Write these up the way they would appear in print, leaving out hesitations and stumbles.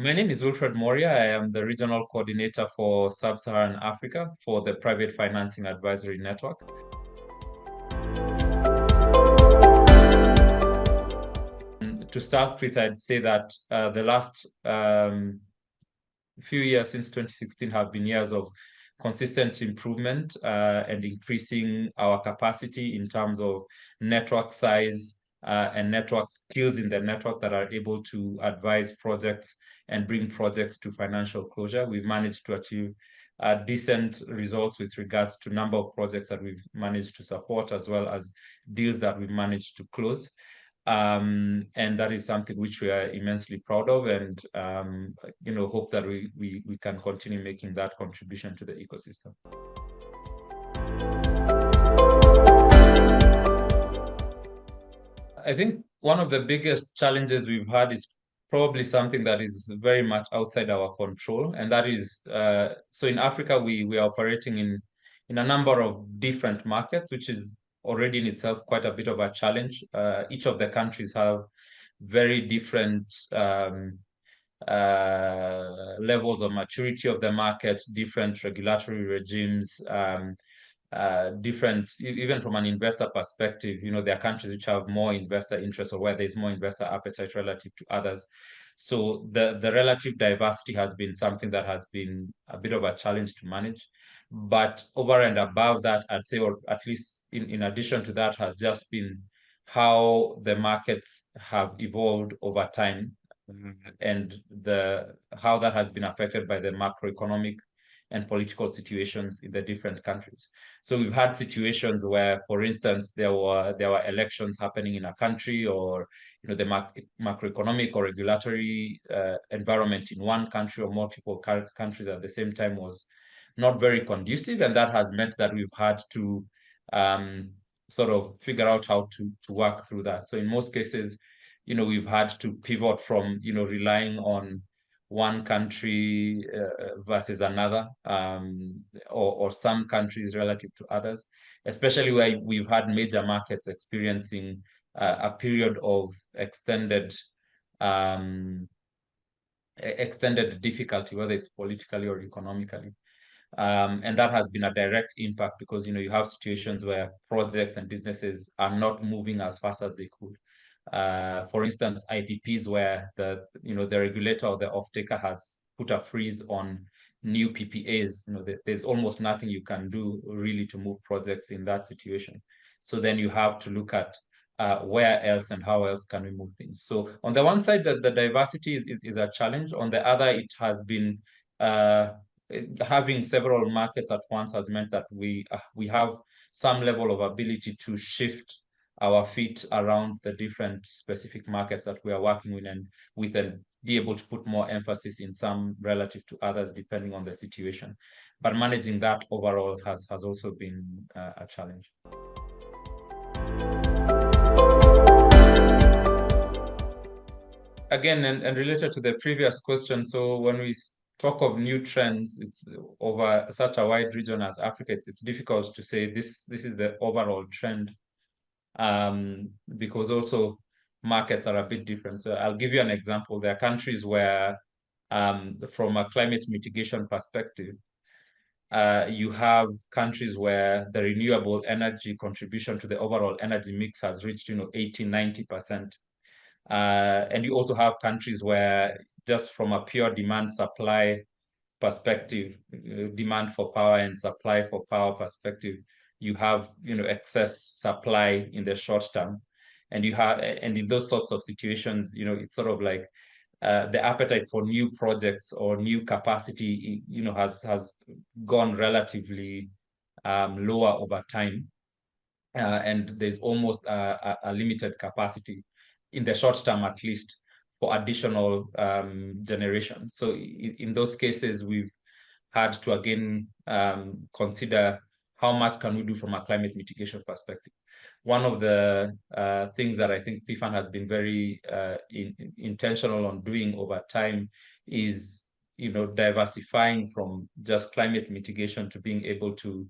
My name is Wilfred Mworia. I am the regional coordinator for Sub-Saharan Africa for the Private Financing Advisory Network. To start with, I'd say that the last few years since 2016 have been years of consistent improvement and increasing our capacity in terms of network size and network skills in the network that are able to advise projects and bring projects to financial closure. We've managed to achieve decent results with regards to number of projects that we've managed to support, as well as deals that we've managed to close. And that is something which we are immensely proud of, and hope that we can continue making that contribution to the ecosystem. I think one of the biggest challenges we've had is probably something that is very much outside our control, and that is so in Africa we are operating in a number of different markets, which is already in itself quite a bit of a challenge. Each of the countries have very different levels of maturity of the market, different regulatory regimes, different, even from an investor perspective. There are countries which have more investor interest or where there's more investor appetite relative to others. So the relative diversity has been something that has been a bit of a challenge to manage. But over and above that, I'd say, or at least in addition to that, has just been how the markets have evolved over time, and how that has been affected by the macroeconomic and political situations in the different countries. So we've had situations where, for instance, there were elections happening in a country, or the macroeconomic or regulatory environment in one country or multiple countries at the same time was not very conducive, and that has meant that we've had to sort of figure out how to work through that. So in most cases, we've had to pivot from relying on one country versus another, or some countries relative to others, especially where we've had major markets experiencing a period of extended difficulty, whether it's politically or economically. And that has been a direct impact because you have situations where projects and businesses are not moving as fast as they could. For instance, IPPs, where the regulator or the off-taker has put a freeze on new PPAs. There's almost nothing you can do really to move projects in that situation. So then you have to look at where else and how else can we move things. So on the one side, the diversity is a challenge. On the other, it has been having several markets at once has meant that we have some level of ability to shift our feet around the different specific markets that we are working with, and be able to put more emphasis in some relative to others depending on the situation. But managing that overall has also been a challenge. Again, and related to the previous question, so when we talk of new trends, it's over such a wide region as Africa, it's difficult to say this is the overall trend, because also markets are a bit different. So I'll give you an example. There are countries where, from a climate mitigation perspective, you have countries where the renewable energy contribution to the overall energy mix has reached 80-90%. And you also have countries where, just from a pure demand supply perspective, demand for power and supply for power perspective, you have excess supply in the short term, and in those sorts of situations, it's sort of like the appetite for new projects or new capacity has gone relatively lower over time, and there's almost a limited capacity in the short term, at least, for additional generation. So in those cases, we've had to again consider how much can we do from a climate mitigation perspective. One of the things that I think PFAN has been very intentional on doing over time is diversifying from just climate mitigation to being able to,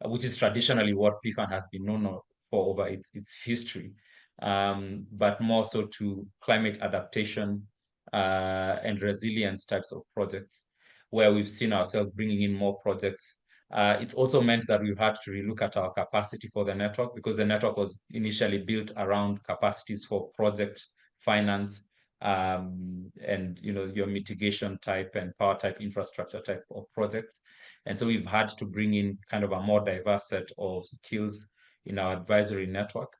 which is traditionally what PFAN has been known for over its history, but more so to climate adaptation, and resilience types of projects, where we've seen ourselves bringing in more projects. It's also meant that we've had to relook at our capacity for the network, because the network was initially built around capacities for project finance, and your mitigation type and power type infrastructure type of projects. And so we've had to bring in kind of a more diverse set of skills in our advisory network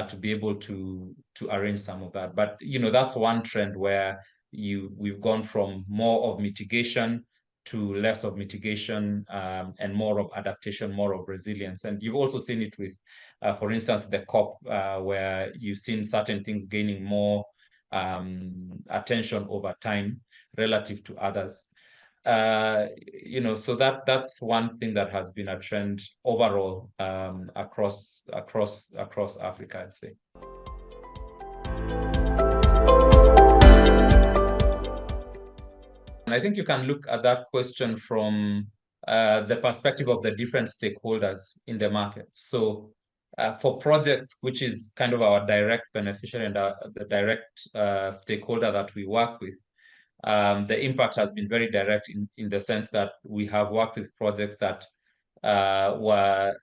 to be able to arrange some of that. But that's one trend where we've gone from more of mitigation to less of mitigation, and more of adaptation, more of resilience. And you've also seen it with, for instance, the COP, where you've seen certain things gaining more attention over time relative to others. So that's one thing that has been a trend overall, across Africa, I'd say. And I think you can look at that question from the perspective of the different stakeholders in the market. So for projects, which is kind of our direct beneficiary and the direct stakeholder that we work with, the impact has been very direct in the sense that we have worked with projects that were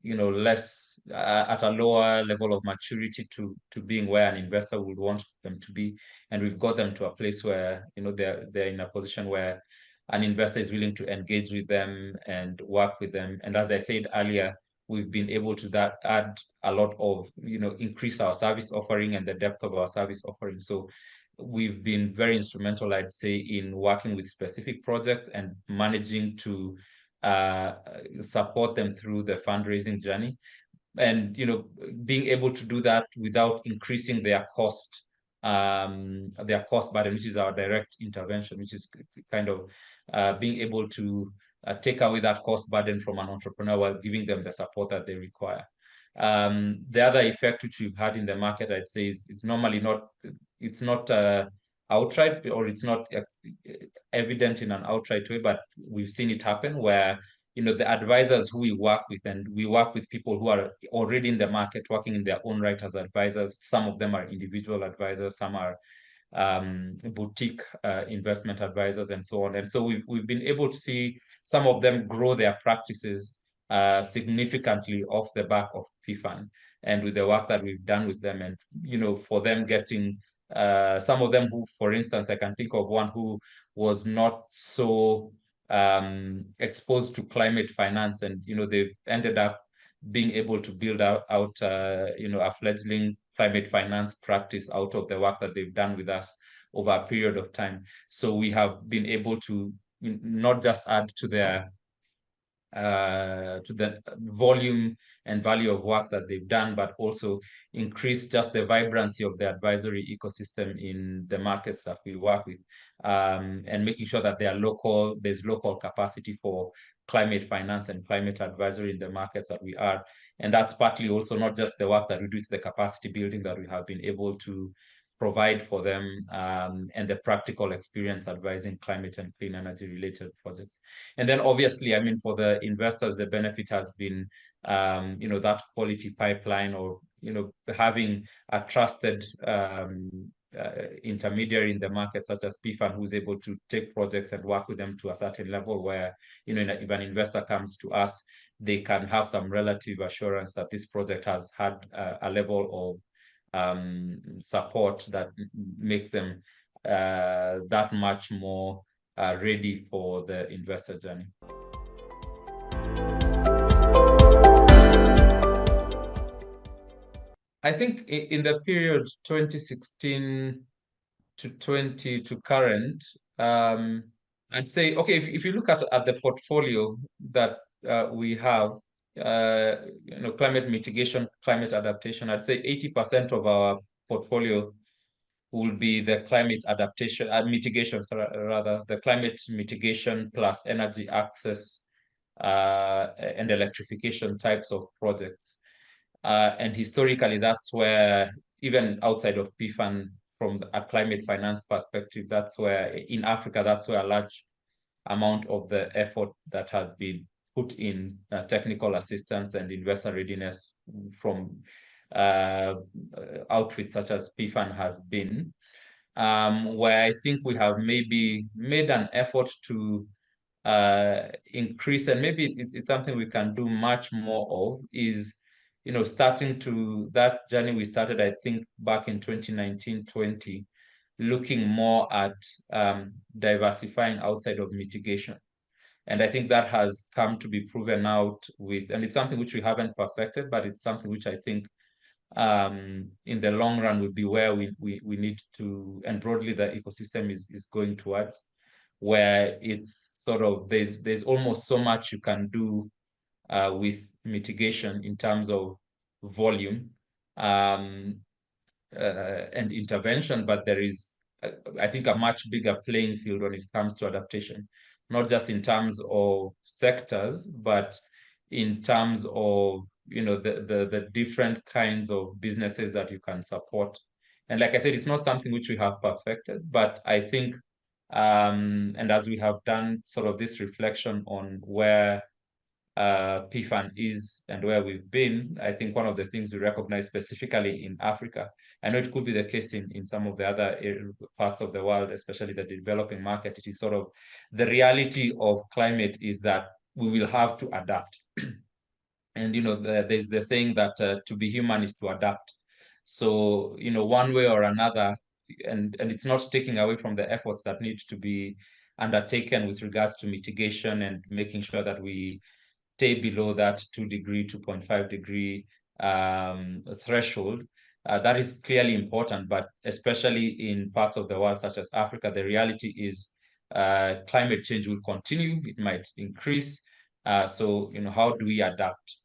less at a lower level of maturity to being where an investor would want them to be, and we've got them to a place where they're in a position where an investor is willing to engage with them and work with them. And as I said earlier, we've been able to add a lot of increase our service offering and the depth of our service offering. So we've been very instrumental, I'd say, in working with specific projects and managing to support them through the fundraising journey, and being able to do that without increasing their cost burden, which is our direct intervention, which is kind of being able to take away that cost burden from an entrepreneur while giving them the support that they require. The other effect which we've had in the market, I'd say, is normally not outright, or it's not evident in an outright way, but we've seen it happen where the advisors who we work with, and we work with people who are already in the market working in their own right as advisors. Some of them are individual advisors, some are boutique investment advisors, and so on. And so we've been able to see some of them grow their practices significantly off the back of PFAN, and with the work that we've done with them. And for them getting some of them who, for instance, I can think of one who was not so exposed to climate finance, and they've ended up being able to build out a fledgling climate finance practice out of the work that they've done with us over a period of time. So we have been able to not just add to the volume and value of work that they've done, but also increase just the vibrancy of the advisory ecosystem in the markets that we work with, and making sure that there's local capacity for climate finance and climate advisory in the markets that we are. And that's partly also not just the work that we do, it's the capacity building that we have been able to provide for them, and the practical experience advising climate and clean energy related projects. And then obviously, I mean, for the investors, the benefit has been, that quality pipeline, or, having a trusted intermediary in the market, such as PFAN, who's able to take projects and work with them to a certain level where, if an investor comes to us, they can have some relative assurance that this project has had a level of support that makes them that much more ready for the investor journey. I think in the period 2016 to current, I'd say, okay, if you look at the portfolio that we have, climate mitigation, climate adaptation, I'd say 80% of our portfolio will be the climate adaptation, mitigation, rather, the climate mitigation plus energy access and electrification types of projects. And historically, that's where, even outside of PFAN, from a climate finance perspective, that's where, in Africa, that's where a large amount of the effort that has been put in technical assistance and investor readiness from outfits such as PFAN has been. where I think we have maybe made an effort to increase, and maybe it's something we can do much more of, is starting to that journey we started, I think, back in 2019-20, looking more at diversifying outside of mitigation. And I think that has come to be proven out with, and it's something which we haven't perfected, but it's something which I think in the long run would be where we need to, and broadly the ecosystem is going towards, where it's sort of there's almost so much you can do with mitigation in terms of volume and intervention, but there is, I think, a much bigger playing field when it comes to adaptation, not just in terms of sectors, but in terms of the different kinds of businesses that you can support. And like I said, it's not something which we have perfected, but I think, and as we have done sort of this reflection on where PFAN is and where we've been, I think one of the things we recognize specifically in Africa, I know it could be the case in some of the other parts of the world, especially the developing market, it is sort of the reality of climate is that we will have to adapt. And there's the saying that to be human is to adapt. So one way or another, and it's not taking away from the efforts that need to be undertaken with regards to mitigation and making sure that we stay below that 2-degree, 2.5-degree threshold. That is clearly important, but especially in parts of the world such as Africa, the reality is climate change will continue. It might increase. So how do we adapt?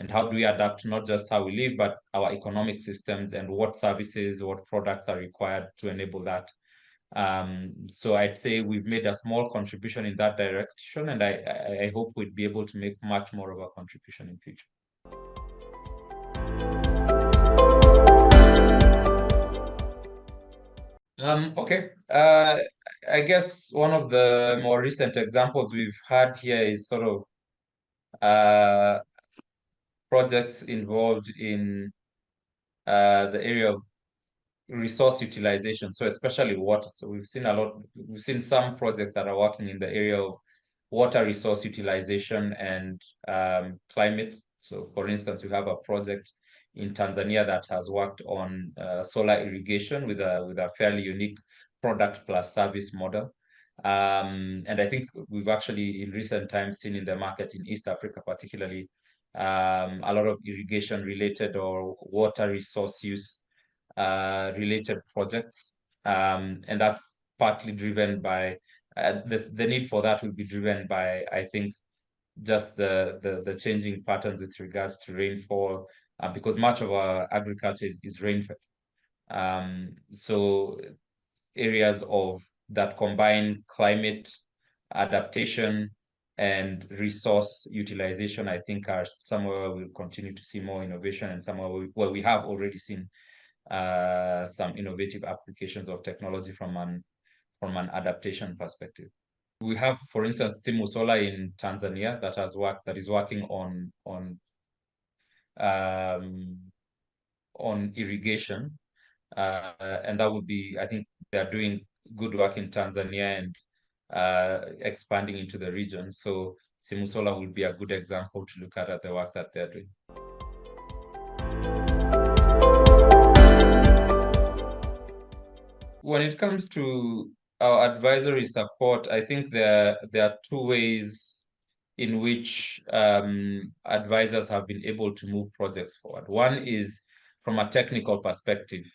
And how do we adapt not just how we live, but our economic systems and what services, what products are required to enable that? So I'd say we've made a small contribution in that direction, and I hope we'd be able to make much more of a contribution in future. Okay. I guess one of the more recent examples we've had here is sort of projects involved in the area of resource utilization, so especially water. So we've seen some projects that are working in the area of water resource utilization and climate. So for instance, we have a project in Tanzania that has worked on solar irrigation with a fairly unique product plus service model. And I think we've actually in recent times seen in the market in East Africa particularly a lot of irrigation related or water resource use related projects. And that's partly driven by the need for that will be driven by, I think, just the changing patterns with regards to rainfall, because much of our agriculture is rainfed. So areas of that combine climate adaptation and resource utilization, I think, are somewhere we'll continue to see more innovation, and somewhere where we have already seen some innovative applications of technology from an adaptation perspective. We have, for instance, Simu Solar in Tanzania that is working on irrigation, and that would be, I think, they are doing good work in Tanzania and expanding into the region. So Simu Solar would be a good example to look at the work that they're doing. When it comes to our advisory support, I think there are two ways in which advisors have been able to move projects forward. One is from a technical perspective.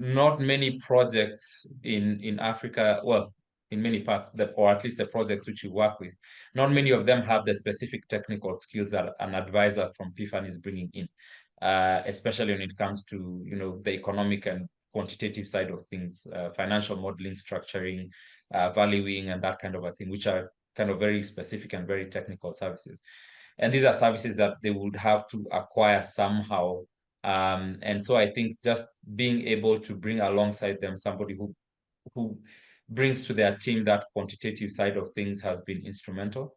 Not many projects in Africa, well, in many parts, or at least the projects which you work with, not many of them have the specific technical skills that an advisor from PFAN is bringing in, especially when it comes to the economic and quantitative side of things, financial modeling, structuring, valuing, and that kind of a thing, which are kind of very specific and very technical services. And these are services that they would have to acquire somehow. And so I think just being able to bring alongside them somebody who brings to their team that quantitative side of things has been instrumental.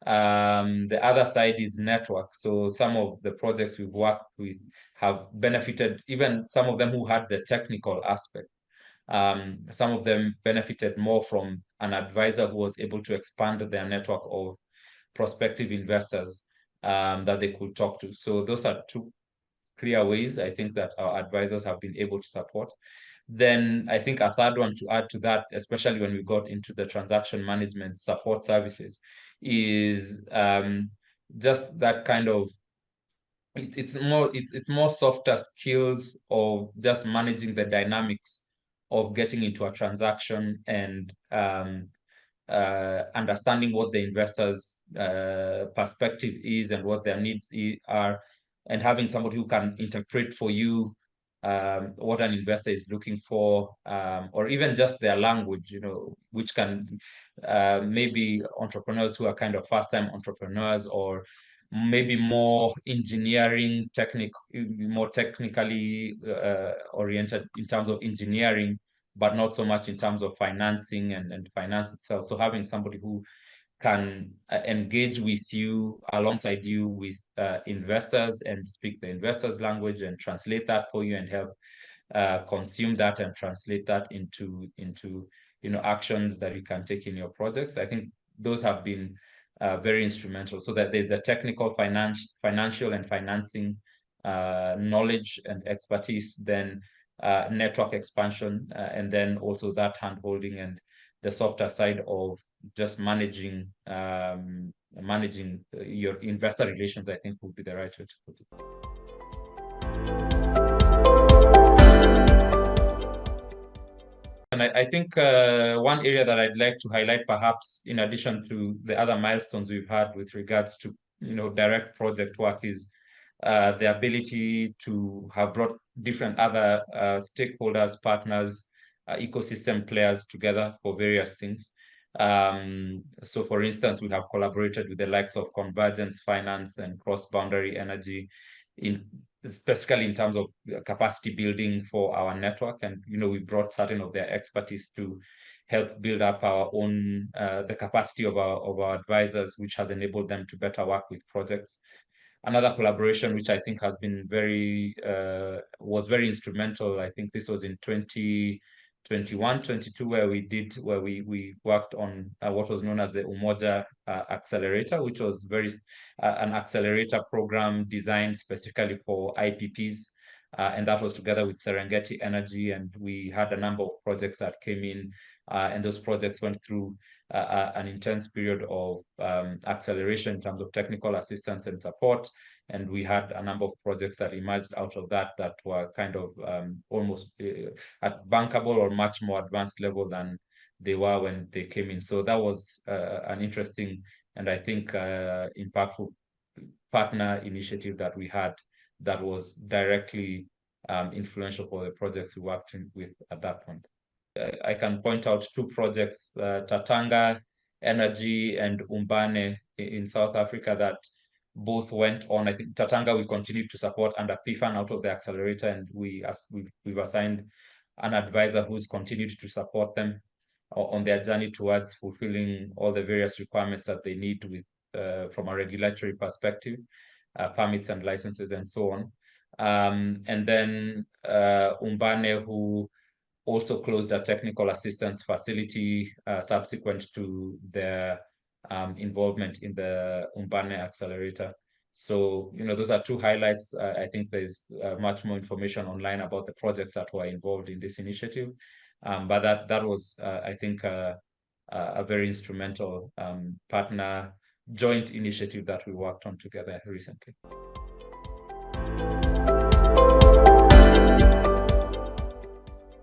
The other side is network. So some of the projects we've worked with have benefited, even some of them who had the technical aspect. Some of them benefited more from an advisor who was able to expand their network of prospective investors that they could talk to. So those are two clear ways I think that our advisors have been able to support. Then I think a third one to add to that, especially when we got into the transaction management support services, is just that kind of it's more softer skills of just managing the dynamics of getting into a transaction and understanding what the investors' perspective is and what their needs are, and having somebody who can interpret for you what an investor is looking for, or even just their language, which can maybe entrepreneurs who are kind of first-time entrepreneurs, or maybe more more technically oriented in terms of engineering, but not so much in terms of financing and finance itself. So having somebody who can engage with you alongside you with investors and speak the investors' language and translate that for you and help consume that and translate that into actions that you can take in your projects. I think those have been very instrumental, so that there's a technical financial and financing knowledge and expertise, then network expansion, and then also that hand-holding and the softer side of just managing your investor relations, I think would be the right way to put it. And I think one area that I'd like to highlight, perhaps in addition to the other milestones we've had with regards to direct project work, is the ability to have brought different other stakeholders, partners, ecosystem players together for various things. So for instance, we have collaborated with the likes of Convergence Finance and Cross-Boundary Energy, specifically in terms of capacity building for our network. And, we brought certain of their expertise to help build up our own, the capacity of our advisors, which has enabled them to better work with projects. Another collaboration, which I think has been was very instrumental, I think this was in 2021, 22, where we worked on what was known as the Mworia accelerator, which was an accelerator program designed specifically for IPPs. And that was together with Serengeti Energy, and we had a number of projects that came in, and those projects went through an intense period of acceleration in terms of technical assistance and support. And we had a number of projects that emerged out of that were kind of almost at bankable or much more advanced level than they were when they came in. So that was an interesting and I think impactful partner initiative that we had that was directly influential for the projects we worked with at that point. I can point out two projects, Tatanga Energy and Umbane in South Africa, that both went on. I think Tatanga we continue to support under PFAN out of the accelerator, and we've assigned an advisor who's continued to support them on their journey towards fulfilling all the various requirements that they need with from a regulatory perspective, permits and licenses and so on. And then Umbane, who also closed a technical assistance facility subsequent to their involvement in the Umbane accelerator. So, those are two highlights. I think there's much more information online about the projects that were involved in this initiative. But that was, I think, a very instrumental partner joint initiative that we worked on together recently.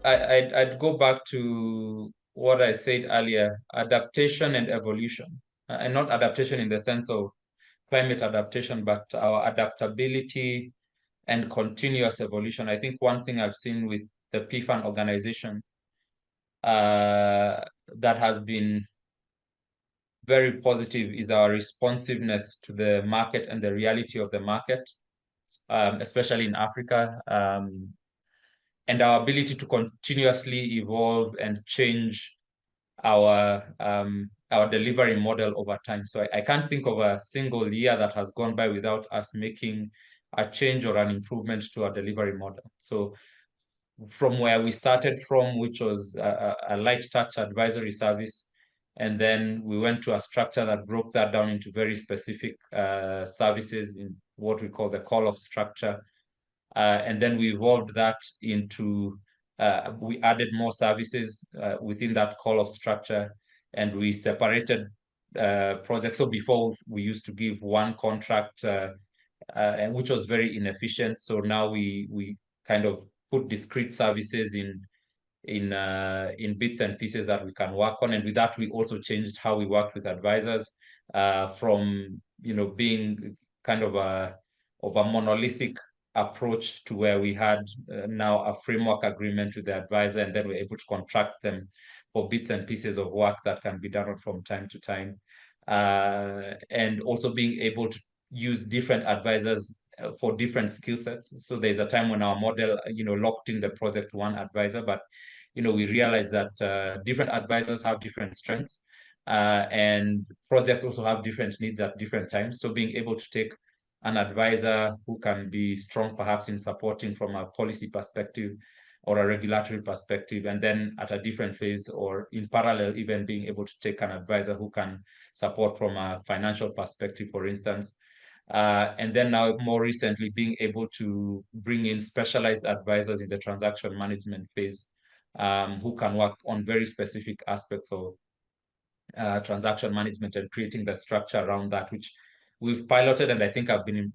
I'd go back to what I said earlier, adaptation and evolution, and not adaptation in the sense of climate adaptation, but our adaptability and continuous evolution. I think one thing I've seen with the PFAN organization that has been very positive is our responsiveness to the market and the reality of the market, especially in Africa, and our ability to continuously evolve and change our our delivery model over time. So I can't think of a single year that has gone by without us making a change or an improvement to our delivery model. So from where we started from, which was a light touch advisory service, and then we went to a structure that broke that down into very specific services in what we call the call-off structure. And then we evolved that into, we added more services within that call-off structure, and we separated projects. So before we used to give one contract, which was very inefficient. So now we kind of put discrete services in bits and pieces that we can work on. And with that, we also changed how we worked with advisors, from being kind of a monolithic approach to where we had now a framework agreement with the advisor, and then we're able to contract them for bits and pieces of work that can be done from time to time. And also being able to use different advisors for different skill sets. So there's a time when our model, locked in the project to one advisor, but we realized that different advisors have different strengths, and projects also have different needs at different times. So being able to take an advisor who can be strong perhaps in supporting from a policy perspective or a regulatory perspective, and then at a different phase or in parallel, even being able to take an advisor who can support from a financial perspective, for instance. And then now more recently, being able to bring in specialized advisors in the transaction management phase, who can work on very specific aspects of transaction management and creating the structure around that, which we've piloted. And I think I've been,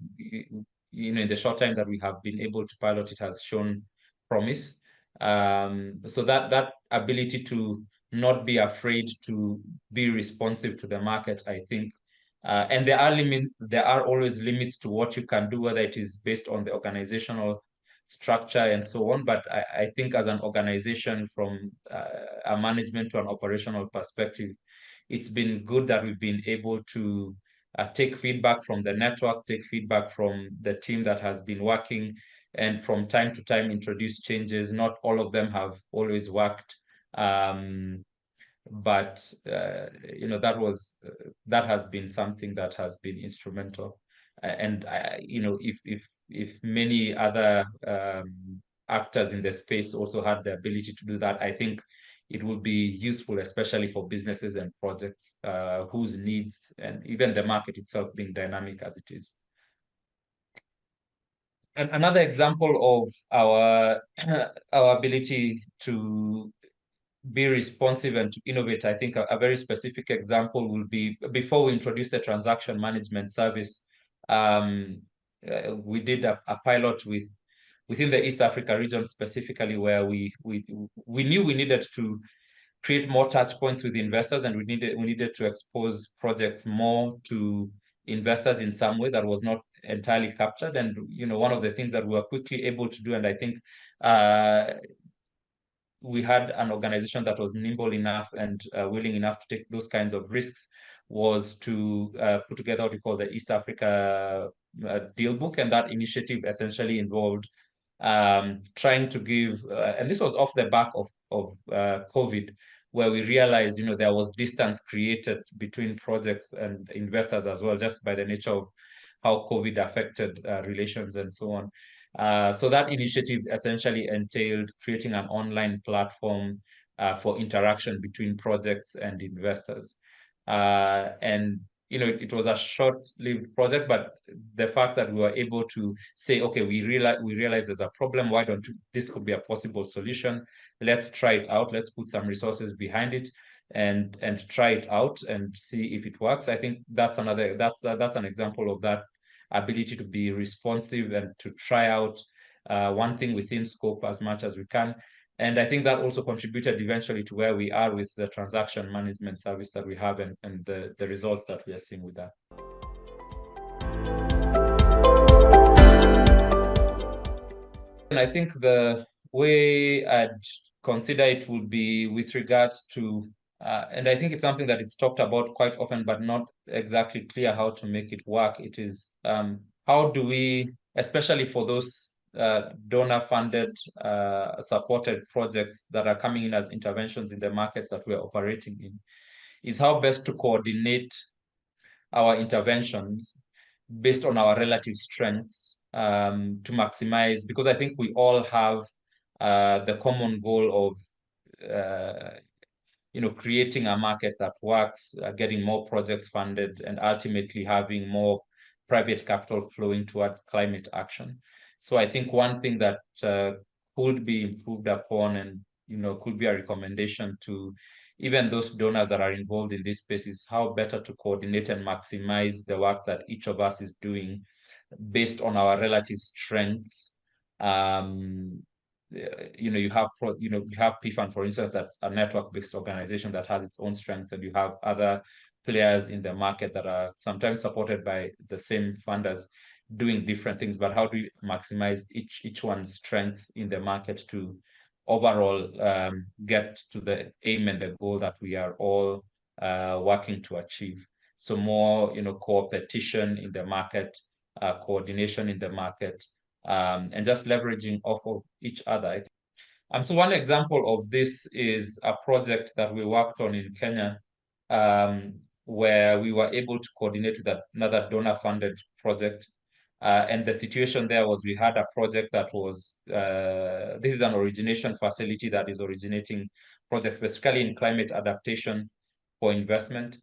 in the short time that we have been able to pilot, it has shown promise. So that ability to not be afraid to be responsive to the market, I think, and there are always limits to what you can do, whether it is based on the organizational structure and so on. But I think as an organization, from a management to an operational perspective, it's been good that we've been able to take feedback from the network, take feedback from the team that has been working, and from time to time introduce changes. Not all of them have always worked. But that has been something that has been instrumental. And if many other actors in the space also had the ability to do that, I think it would be useful, especially for businesses and projects whose needs and even the market itself being dynamic as it is. And another example of our our ability to be responsive and to innovate, I think a very specific example will be before we introduced the transaction management service. We did a pilot within the East Africa region specifically, where we knew we needed to create more touch points with investors, and we needed to expose projects more to investors in some way that was not entirely captured. And one of the things that we were quickly able to do, and I think we had an organization that was nimble enough and willing enough to take those kinds of risks, was to put together what we call the East Africa deal book. And that initiative essentially involved trying to give, and this was off the back of COVID, where we realized, there was distance created between projects and investors as well, just by the nature of how COVID affected relations and so on. So that initiative essentially entailed creating an online platform for interaction between projects and investors. And it was a short-lived project, but the fact that we were able to say, okay, we realize there's a problem. Why don't this could be a possible solution? Let's try it out. Let's put some resources behind it and try it out and see if it works. I think that's an example of that ability to be responsive and to try out one thing within scope as much as we can. And I think that also contributed eventually to where we are with the transaction management service that we have, and the results that we are seeing with that. And I think the way I'd consider it would be with regards to, and I think it's something that it's talked about quite often, but not exactly clear how to make it work. It is, how do we, especially for those donor-funded, supported projects that are coming in as interventions in the markets that we're operating in, is how best to coordinate our interventions based on our relative strengths to maximize, because I think we all have the common goal of creating a market that works, getting more projects funded, and ultimately having more private capital flowing towards climate action. So I think one thing that could be improved upon, and could be a recommendation to even those donors that are involved in this space, is how better to coordinate and maximize the work that each of us is doing based on our relative strengths. You have PFAN, for instance, that's a network-based organization that has its own strengths, and you have other players in the market that are sometimes supported by the same funders doing different things. But how do we maximize each one's strengths in the market to overall get to the aim and the goal that we are all working to achieve? So more, competition in the market, coordination in the market, and just leveraging off of each other. So one example of this is a project that we worked on in Kenya, where we were able to coordinate with another donor-funded project. And the situation there was we had a project that was, this is an origination facility that is originating projects specifically in climate adaptation for investment.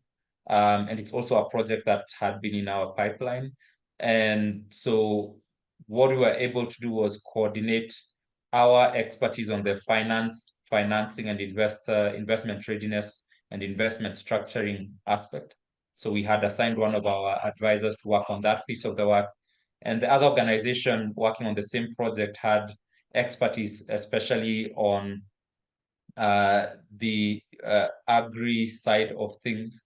And it's also a project that had been in our pipeline. And so what we were able to do was coordinate our expertise on the financing and investment readiness and investment structuring aspect. So we had assigned one of our advisors to work on that piece of the work. And the other organization working on the same project had expertise, especially on the agri side of things,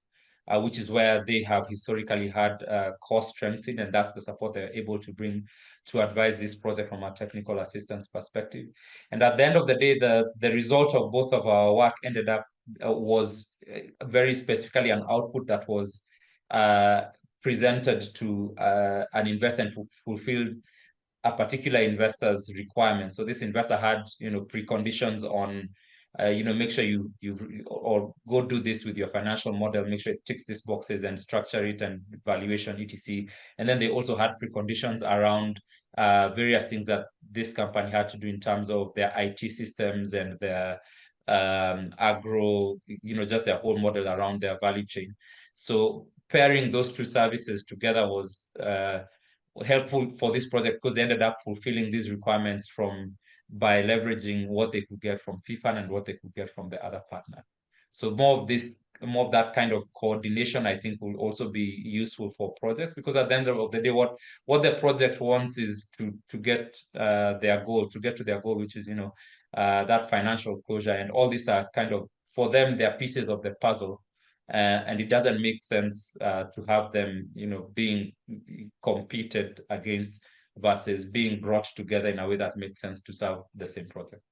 which is where they have historically had core strengths in, and that's the support they're able to bring to advise this project from a technical assistance perspective. And at the end of the day, the result of both of our work ended up was very specifically an output that was presented to an investor and fulfilled a particular investor's requirement. So this investor had, preconditions on, make sure you or go do this with your financial model, make sure it ticks these boxes and structure it and valuation, etc. And then they also had preconditions around various things that this company had to do in terms of their IT systems and their agro, just their whole model around their value chain. So pairing those two services together was helpful for this project because they ended up fulfilling these requirements by leveraging what they could get from PFAN and what they could get from the other partner. So more of that kind of coordination, I think, will also be useful for projects, because at the end of the day, what the project wants is to get their goal, which is, that financial closure. And all these are kind of, for them, they're pieces of the puzzle. And it doesn't make sense to have them, being competed against versus being brought together in a way that makes sense to serve the same project.